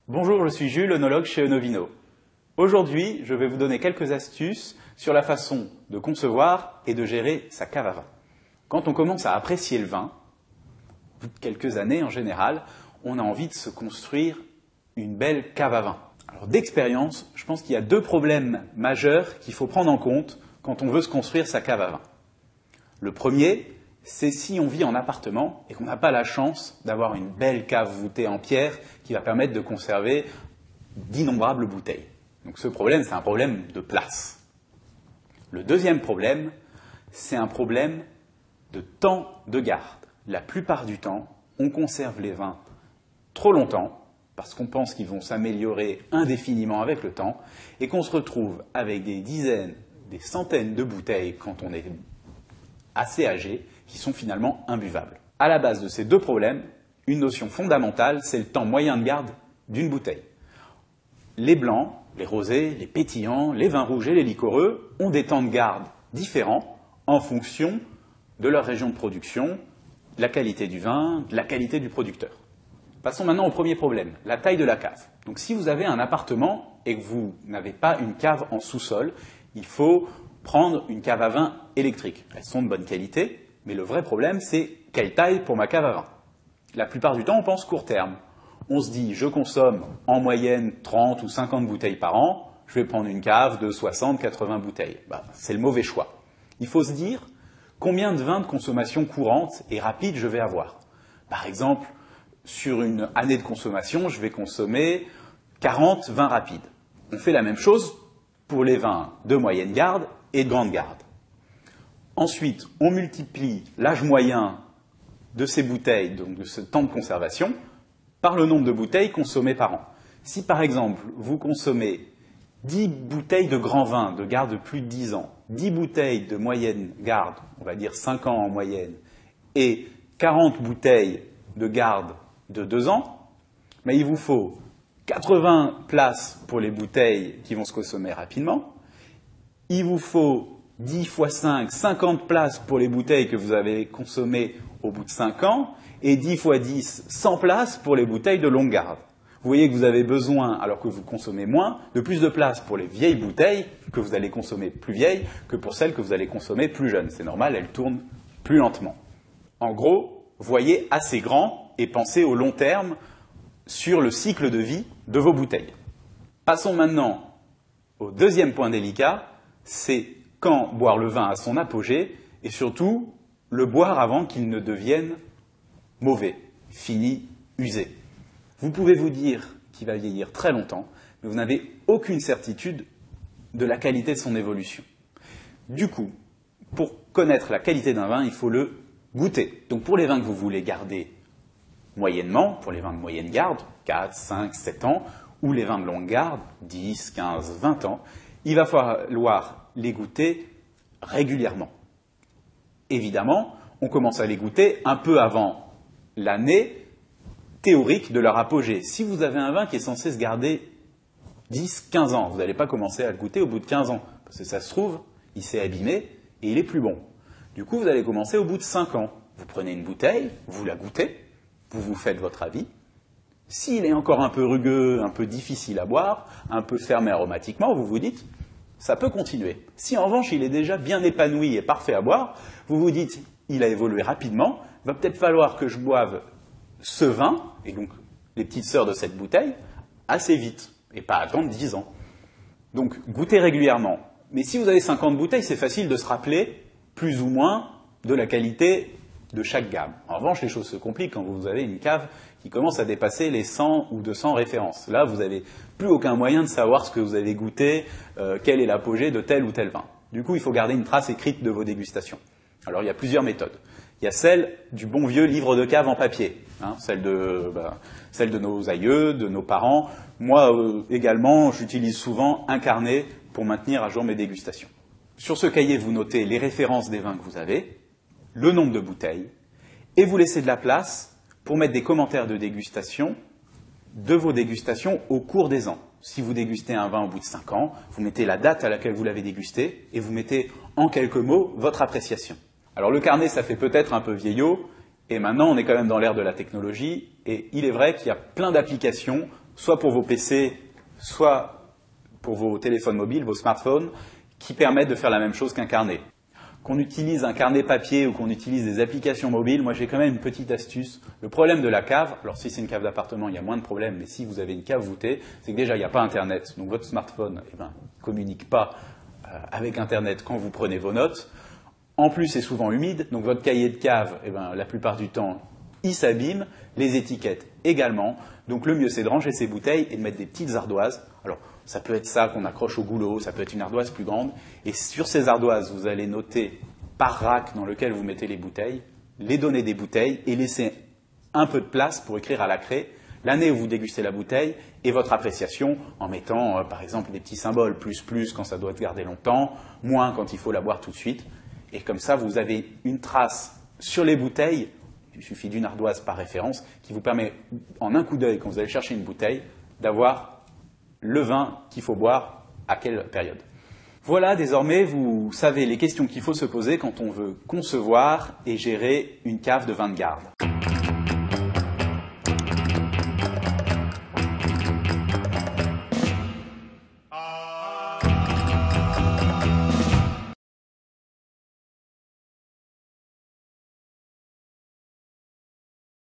Bonjour, je suis Jules, œnologue chez Oenovino. Aujourd'hui, je vais vous donner quelques astuces sur la façon de concevoir et de gérer sa cave à vin. Quand on commence à apprécier le vin, au bout de quelques années en général, on a envie de se construire une belle cave à vin. Alors d'expérience, je pense qu'il y a deux problèmes majeurs qu'il faut prendre en compte quand on veut se construire sa cave à vin. Le premier, c'est si on vit en appartement et qu'on n'a pas la chance d'avoir une belle cave voûtée en pierre qui va permettre de conserver d'innombrables bouteilles. Donc ce problème, c'est un problème de place. Le deuxième problème, c'est un problème de temps de garde. La plupart du temps, on conserve les vins trop longtemps parce qu'on pense qu'ils vont s'améliorer indéfiniment avec le temps et qu'on se retrouve avec des dizaines, des centaines de bouteilles quand on est assez âgé qui sont finalement imbuvables. À la base de ces deux problèmes, une notion fondamentale, c'est le temps moyen de garde d'une bouteille. Les blancs, les rosés, les pétillants, les vins rouges et les liquoreux ont des temps de garde différents en fonction de leur région de production, de la qualité du vin, de la qualité du producteur. Passons maintenant au premier problème, la taille de la cave. Donc si vous avez un appartement et que vous n'avez pas une cave en sous-sol, il faut prendre une cave à vin électrique. Elles sont de bonne qualité, mais le vrai problème, c'est quelle taille pour ma cave à vin. La plupart du temps, on pense court terme. On se dit, je consomme en moyenne 30 ou 50 bouteilles par an, je vais prendre une cave de 60-80 bouteilles. C'est le mauvais choix. Il faut se dire combien de vins de consommation courante et rapide je vais avoir. Par exemple, sur une année de consommation, je vais consommer 40 vins rapides. On fait la même chose pour les vins de moyenne garde et de grande garde. Ensuite, on multiplie l'âge moyen de ces bouteilles, donc de ce temps de conservation, par le nombre de bouteilles consommées par an. Si par exemple, vous consommez 10 bouteilles de grand vin de garde de plus de 10 ans, 10 bouteilles de moyenne garde, on va dire 5 ans en moyenne, et 40 bouteilles de garde de 2 ans, mais il vous faut 80 places pour les bouteilles qui vont se consommer rapidement, il vous faut 10 x 5, 50 places pour les bouteilles que vous avez consommées au bout de 5 ans, et 10 x 10, 100 places pour les bouteilles de longue garde. Vous voyez que vous avez besoin, alors que vous consommez moins, de plus de place pour les vieilles bouteilles que vous allez consommer plus vieilles que pour celles que vous allez consommer plus jeunes. C'est normal, elles tournent plus lentement. En gros, voyez assez grand et pensez au long terme sur le cycle de vie de vos bouteilles. Passons maintenant au deuxième point délicat, c'est quand boire le vin à son apogée et surtout le boire avant qu'il ne devienne mauvais, fini, usé. Vous pouvez vous dire qu'il va vieillir très longtemps, mais vous n'avez aucune certitude de la qualité de son évolution. Du coup, pour connaître la qualité d'un vin, il faut le goûter. Donc pour les vins que vous voulez garder moyennement, pour les vins de moyenne garde, 4, 5, 7 ans, ou les vins de longue garde, 10, 15, 20 ans, il va falloir les goûter régulièrement. Évidemment, on commence à les goûter un peu avant l'année théorique de leur apogée. Si vous avez un vin qui est censé se garder 10, 15 ans, vous n'allez pas commencer à le goûter au bout de 15 ans, parce que ça se trouve, il s'est abîmé et il est plus bon. Du coup, vous allez commencer au bout de 5 ans. Vous prenez une bouteille, vous la goûtez, vous vous faites votre avis. S'il est encore un peu rugueux, un peu difficile à boire, un peu fermé aromatiquement, vous vous dites, ça peut continuer. Si en revanche, il est déjà bien épanoui et parfait à boire, vous vous dites, il a évolué rapidement, il va peut-être falloir que je boive ce vin, et donc les petites sœurs de cette bouteille, assez vite, et pas attendre 10 ans. Donc, goûtez régulièrement. Mais si vous avez 50 bouteilles, c'est facile de se rappeler plus ou moins de la qualité de chaque gamme. En revanche, les choses se compliquent quand vous avez une cave qui commence à dépasser les 100 ou 200 références. Là, vous n'avez plus aucun moyen de savoir ce que vous avez goûté, quel est l'apogée de tel ou tel vin. Du coup, il faut garder une trace écrite de vos dégustations. Alors, il y a plusieurs méthodes. Il y a celle du bon vieux livre de cave en papier, celle de nos aïeux, de nos parents. Moi, également, j'utilise souvent un carnet pour maintenir à jour mes dégustations. Sur ce cahier, vous notez les références des vins que vous avez, le nombre de bouteilles, et vous laissez de la place pour mettre des commentaires de dégustation de vos dégustations au cours des ans. Si vous dégustez un vin au bout de 5 ans, vous mettez la date à laquelle vous l'avez dégusté et vous mettez en quelques mots votre appréciation. Alors le carnet, ça fait peut-être un peu vieillot, et maintenant on est quand même dans l'ère de la technologie, et il est vrai qu'il y a plein d'applications soit pour vos PC, soit pour vos téléphones mobiles, vos smartphones, qui permettent de faire la même chose qu'un carnet. Qu'on utilise un carnet papier ou qu'on utilise des applications mobiles, moi j'ai quand même une petite astuce. Le problème de la cave, alors si c'est une cave d'appartement, il y a moins de problèmes, mais si vous avez une cave voûtée, c'est que déjà il n'y a pas Internet, donc votre smartphone ne communique pas avec Internet quand vous prenez vos notes. En plus, c'est souvent humide, donc votre cahier de cave, la plupart du temps, il s'abîme, les étiquettes également. Donc le mieux, c'est de ranger ces bouteilles et de mettre des petites ardoises. Alors, ça peut être ça qu'on accroche au goulot, ça peut être une ardoise plus grande. Et sur ces ardoises, vous allez noter par rack dans lequel vous mettez les bouteilles, les données des bouteilles et laisser un peu de place pour écrire à la craie l'année où vous dégustez la bouteille et votre appréciation en mettant, par exemple, des petits symboles, plus quand ça doit être gardé longtemps, moins quand il faut la boire tout de suite. Et comme ça, vous avez une trace sur les bouteilles, il suffit d'une ardoise par référence, qui vous permet, en un coup d'œil, quand vous allez chercher une bouteille, d'avoir le vin qu'il faut boire à quelle période. Voilà, désormais, vous savez les questions qu'il faut se poser quand on veut concevoir et gérer une cave de vin de garde.